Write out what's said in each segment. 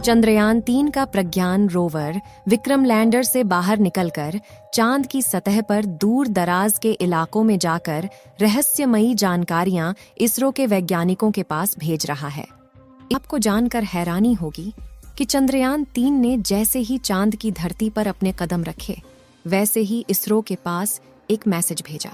चंद्रयान-3 का प्रज्ञान rover Vikram lander से बाहर निकलकर चांद की सतह पर दूर दराज के इलाकों में जाकर रहस्यमयी जानकारियां इसरो के वैज्ञानिकों के पास भेज रहा है। आपको जानकर हैरानी होगी कि चंद्रयान-3 ने जैसे ही चांद की धरती पर अपने कदम रखे, वैसे ही इसरो के पास एक मैसेज भेजा।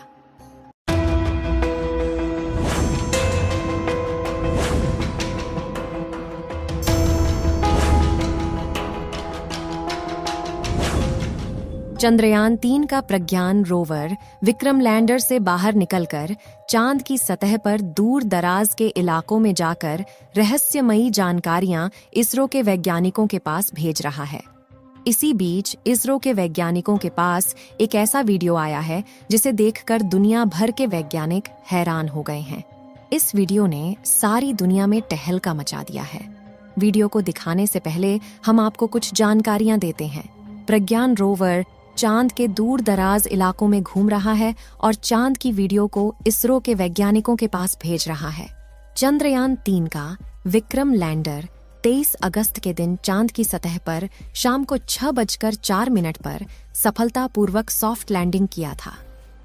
चंद्रयान-3 का प्रज्ञान रोवर विक्रम लैंडर से बाहर निकलकर चांद की सतह पर दूर दराज के इलाकों में जाकर रहस्यमयी जानकारियां इसरो के वैज्ञानिकों के पास भेज रहा है। इसी बीच इसरो के वैज्ञानिकों के पास एक ऐसा वीडियो आया है जिसे देखकर दुनिया भर के वैज्ञानिक हैरान हो गए हैं। इस वीडियो ने सारी दुनिया में तहलका मचा दिया है। वीडियो को दिखाने से पहले हम आपको कुछ जानकारियां देते हैं। प्रज्ञान रोवर चांद के दूर दराज इलाकों में घूम रहा है और चांद की वीडियो को इसरो के वैज्ञानिकों के पास भेज रहा है। चंद्रयान-3 का विक्रम लैंडर 23 अगस्त के दिन चांद की सतह पर शाम को 6:04 पर सफलतापूर्वक सॉफ्ट लैंडिंग किया था।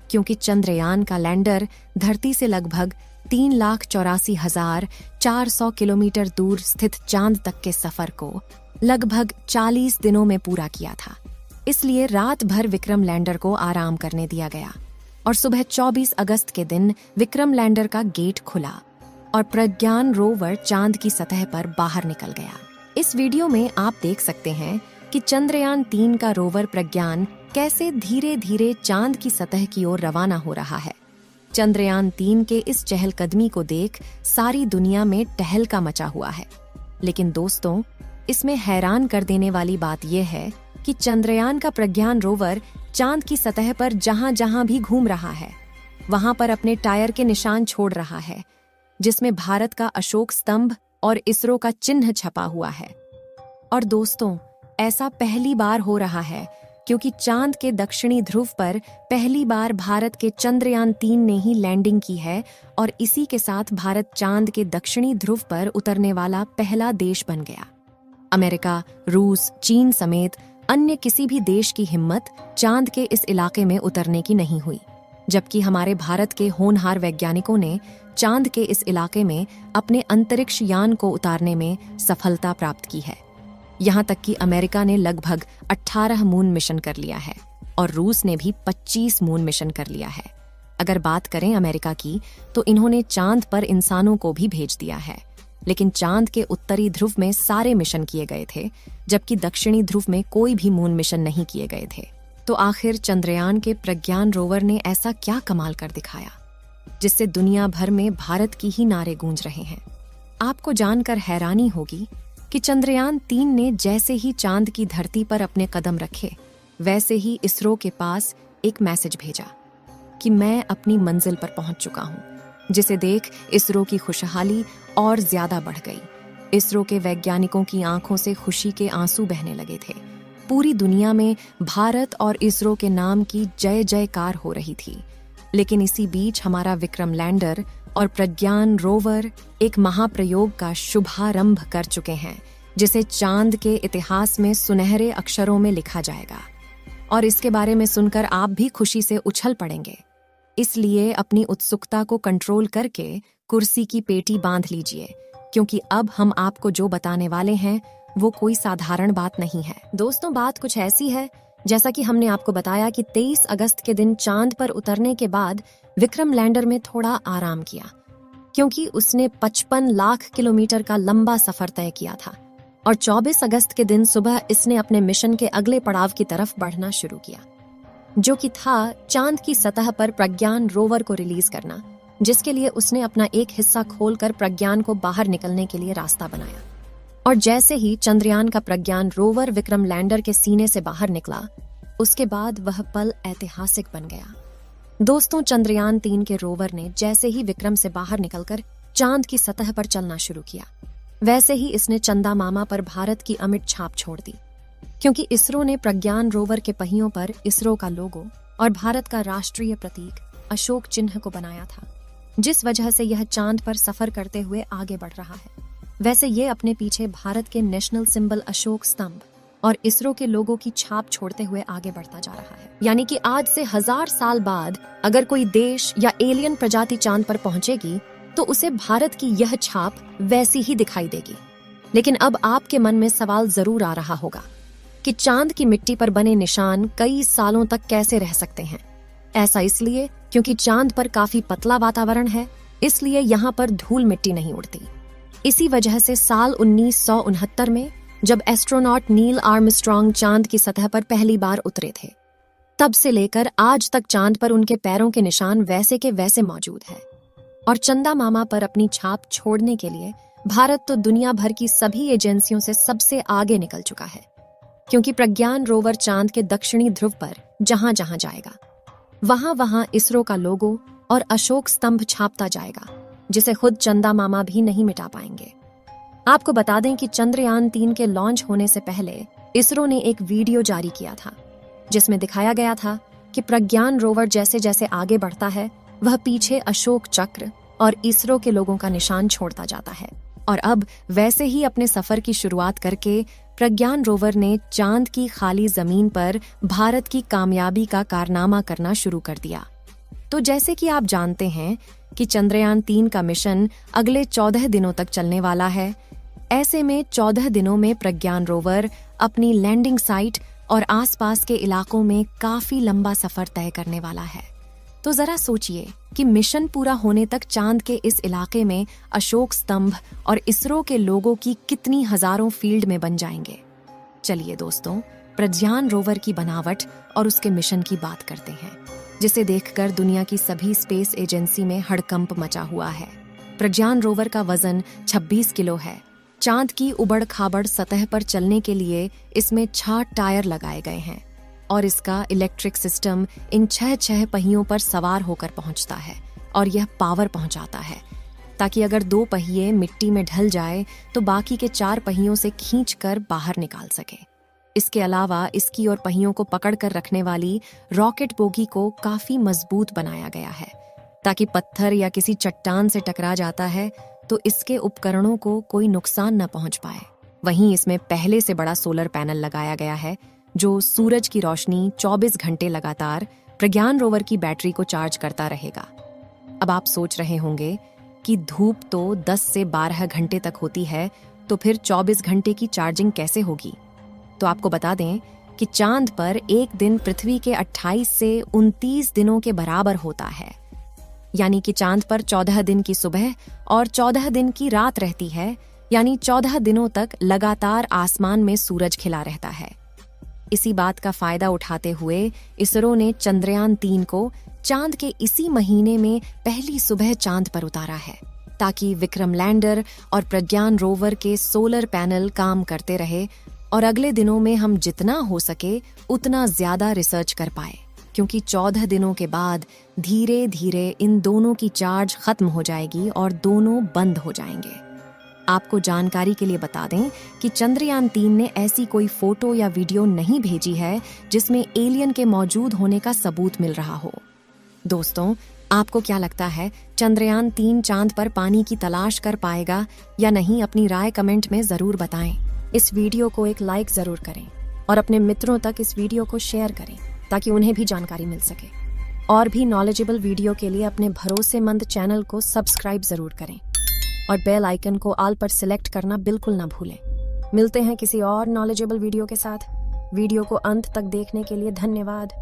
क्योंकि चंद्रयान का लैंडर धरती से लगभग 3,84,400 किलोमीटर दूर स्थित चांद तक के सफर को लगभग 40 दिनों में पूरा किया था, इसलिए रात भर विक्रम लैंडर को आराम करने दिया गया और सुबह 24 अगस्त के दिन विक्रम लैंडर का गेट खुला और प्रज्ञान रोवर चांद की सतह पर बाहर निकल गया। इस वीडियो में आप देख सकते हैं कि चंद्रयान-3 का रोवर प्रज्ञान कैसे धीरे धीरे चांद की सतह की ओर रवाना हो रहा है। चंद्रयान-3 के इस चहलकदमी को देख सारी दुनिया में तहलका मचा हुआ है। लेकिन दोस्तों, इसमें हैरान कर देने वाली बात यह है कि चंद्रयान का प्रज्ञान रोवर चांद की सतह पर जहां जहां भी घूम रहा है, वहां पर अपने टायर के निशान छोड़ रहा है, जिसमें भारत का अशोक स्तंभ और इसरो का चिन्ह छपा हुआ है। और दोस्तों, ऐसा पहली बार हो रहा है क्योंकि चांद के दक्षिणी ध्रुव पर पहली बार भारत के चंद्रयान-3 ने ही लैंडिंग की है और इसी के साथ भारत चांद के दक्षिणी ध्रुव पर उतरने वाला पहला देश बन गया। अमेरिका, रूस, चीन समेत अन्य किसी भी देश की हिम्मत चांद के इस इलाके में उतरने की नहीं हुई, जबकि हमारे भारत के होनहार वैज्ञानिकों ने चांद के इस इलाके में अपने अंतरिक्ष यान को उतारने में सफलता प्राप्त की है। यहाँ तक कि अमेरिका ने लगभग 18 मून मिशन कर लिया है और रूस ने भी 25 मून मिशन कर लिया है। अगर बात करें अमेरिका की, तो इन्होंने चांद पर इंसानों को भी भेज दिया है, लेकिन चांद के उत्तरी ध्रुव में सारे मिशन किए गए थे, जबकि दक्षिणी ध्रुव में कोई भी मून मिशन नहीं किए गए थे। तो आखिर चंद्रयान के प्रज्ञान रोवर ने ऐसा क्या कमाल कर दिखाया जिससे दुनिया भर में भारत की ही नारे गूंज रहे हैं। आपको जानकर हैरानी होगी कि चंद्रयान-3 ने जैसे ही चांद की धरती पर अपने कदम रखे, वैसे ही इसरो के पास एक मैसेज भेजा कि मैं अपनी मंजिल पर पहुंच चुका हूं, जिसे देख इसरो की खुशहाली और ज्यादा बढ़ गई। इसरो के वैज्ञानिकों की आंखों से खुशी के आंसू बहने लगे थे। पूरी दुनिया में भारत और इसरो के नाम की जय जयकार हो रही थी। लेकिन इसी बीच हमारा विक्रम लैंडर और प्रज्ञान रोवर एक महाप्रयोग का शुभारंभ कर चुके हैं, जिसे चांद के इतिहास में सुनहरे अक्षरों में लिखा जाएगा। और इसके बारे में सुनकर आप भी खुशी से उछल पड़ेंगे। इसलिए अपनी उत्सुकता को कंट्रोल करके कुर्सी की पेटी बांध लीजिए, क्योंकि अब हम आपको जो बताने वाले हैं वो कोई साधारण बात नहीं है। दोस्तों, बात कुछ ऐसी है जैसा कि हमने आपको बताया कि 23 अगस्त के दिन चांद पर उतरने के बाद विक्रम लैंडर में थोड़ा आराम किया, क्योंकि उसने 55 लाख किलोमीटर का लंबा सफर तय किया था। और 24 अगस्त के दिन सुबह इसने अपने मिशन के अगले पड़ाव की तरफ बढ़ना शुरू किया, जो कि था चांद की सतह पर प्रज्ञान रोवर को रिलीज करना, जिसके लिए उसने अपना एक हिस्सा खोलकर प्रज्ञान को बाहर निकलने के लिए रास्ता बनाया। और जैसे ही चंद्रयान का प्रज्ञान रोवर विक्रम लैंडर के सीने से बाहर निकला, उसके बाद वह पल ऐतिहासिक बन गया। दोस्तों, चंद्रयान-3 के रोवर ने जैसे ही विक्रम से बाहर निकलकर चांद की सतह पर चलना शुरू किया, वैसे ही इसने चंदा मामा पर भारत की अमिट छाप छोड़ दी, क्योंकि इसरो ने प्रज्ञान रोवर के पहियों पर इसरो का लोगो और भारत का राष्ट्रीय प्रतीक अशोक चिन्ह को बनाया था, जिस वजह से यह चांद पर सफर करते हुए आगे बढ़ रहा है। वैसे ये अपने पीछे भारत के नेशनल सिंबल अशोक स्तंभ और इसरो के लोगों की छाप छोड़ते हुए आगे बढ़ता जा रहा है। यानी कि आज से 1000 साल बाद अगर कोई देश या एलियन प्रजाति चांद पर पहुंचेगी तो उसे भारत की यह छाप वैसी ही दिखाई देगी। लेकिन अब आपके मन में सवाल जरूर आ रहा होगा कि चांद की मिट्टी पर बने निशान कई सालों तक कैसे रह सकते हैं। ऐसा इसलिए क्योंकि चांद पर काफी पतला वातावरण है, इसलिए यहाँ पर धूल मिट्टी नहीं उड़ती। इसी वजह से साल 1969 में जब एस्ट्रोनॉट नील आर्मस्ट्रॉन्ग चांद की सतह पर पहली बार उतरे थे, तब से लेकर आज तक चांद पर उनके पैरों के निशान वैसे के वैसे मौजूद हैं। और चंदा मामा पर अपनी छाप छोड़ने के लिए भारत तो दुनिया भर की सभी एजेंसियों से सबसे आगे निकल चुका है, क्योंकि प्रज्ञान रोवर चांद के दक्षिणी ध्रुव पर जहां जहां जाएगा वहां वहां इसरो का लोगो और अशोक स्तंभ छापता जाएगा, जिसे खुद चंदा मामा भी नहीं मिटा पाएंगे। आपको बता दें कि चंद्रयान 3 के लॉन्च होने से पहले इसरो ने एक वीडियो जारी किया था, जिसमें दिखाया गया था कि प्रज्ञान रोवर जैसे जैसे आगे बढ़ता है वह पीछे अशोक चक्र और इसरो के लोगों का निशान छोड़ता जाता है। और अब वैसे ही अपने सफर की शुरुआत करके प्रज्ञान रोवर ने चांद की खाली जमीन पर भारत की कामयाबी का कारनामा करना शुरू कर दिया। तो जैसे कि आप जानते हैं कि चंद्रयान 3 का मिशन अगले 14 दिनों तक चलने वाला है। ऐसे में 14 दिनों में प्रज्ञान रोवर अपनी लैंडिंग साइट और आसपास के इलाकों में काफी लंबा सफर तय करने वाला है। तो जरा सोचिए कि मिशन पूरा होने तक चांद के इस इलाके में अशोक स्तंभ और इसरो के लोगों की कितनी हजारों फील्ड में बन जाएंगे। चलिए दोस्तों, प्रज्ञान रोवर की बनावट और उसके मिशन की बात करते हैं, जिसे देखकर दुनिया की सभी स्पेस एजेंसी में हड़कंप मचा हुआ है। प्रज्ञान रोवर का वजन 26 किलो है। चांद की उबड़ खाबड़ सतह पर चलने के लिए इसमें 6 टायर लगाए गए हैं और इसका इलेक्ट्रिक सिस्टम इन 6 पहियों पर सवार होकर पहुंचता है और यह पावर पहुंचाता है, ताकि अगर 2 पहिए मिट्टी में ढल जाए तो बाकी के 4 पहियों से खींचकर बाहर निकाल सके। इसके अलावा इसकी और पहियों को पकड़ कर रखने वाली रॉकेट बोगी को काफी मजबूत बनाया गया है, ताकि पत्थर या किसी चट्टान से टकरा जाता है तो इसके उपकरणों को कोई नुकसान न पहुंच पाए। वहीं इसमें पहले से बड़ा सोलर पैनल लगाया गया है, जो सूरज की रोशनी 24 घंटे लगातार प्रज्ञान रोवर की बैटरी को चार्ज करता रहेगा। अब आप सोच रहे होंगे कि धूप तो 10 से 12 घंटे तक होती है, तो फिर 24 घंटे की चार्जिंग कैसे होगी? तो आपको बता दें कि चांद पर एक दिन पृथ्वी के 28 से 29 दिनों के बराबर होता है। यानी कि चांद पर 14 दिन की सुबह और 14 दिन की रात रहती है, यानी 14 दिनों तक लगातार आसमान में सूरज खिला रहता है। इसी बात का फायदा उठाते हुए इसरो ने चंद्रयान 3 को चांद के इसी महीने में पहली सुबह चांद पर उतारा है, ताकि विक्रम लैंडर और प्रज्ञान रोवर के सोलर पैनल काम करते रहे और अगले दिनों में हम जितना हो सके उतना ज्यादा रिसर्च कर पाए, क्योंकि 14 दिनों के बाद धीरे धीरे इन दोनों की चार्ज खत्म हो जाएगी और दोनों बंद हो जाएंगे। आपको जानकारी के लिए बता दें कि चंद्रयान 3 ने ऐसी कोई फोटो या वीडियो नहीं भेजी है जिसमें एलियन के मौजूद होने का सबूत मिल रहा हो। दोस्तों, आपको क्या लगता है, चंद्रयान 3 चांद पर पानी की तलाश कर पाएगा या नहीं? अपनी राय कमेंट में जरूर बताएं। इस वीडियो को एक लाइक जरूर करें और अपने मित्रों तक इस वीडियो को शेयर करें, ताकि उन्हें भी जानकारी मिल सके। और भी नॉलेजेबल वीडियो के लिए अपने भरोसेमंद चैनल को सब्सक्राइब जरूर करें और बेल आइकन को ऑल पर सिलेक्ट करना बिल्कुल ना भूलें। मिलते हैं किसी और नॉलेजेबल वीडियो के साथ। वीडियो को अंत तक देखने के लिए धन्यवाद।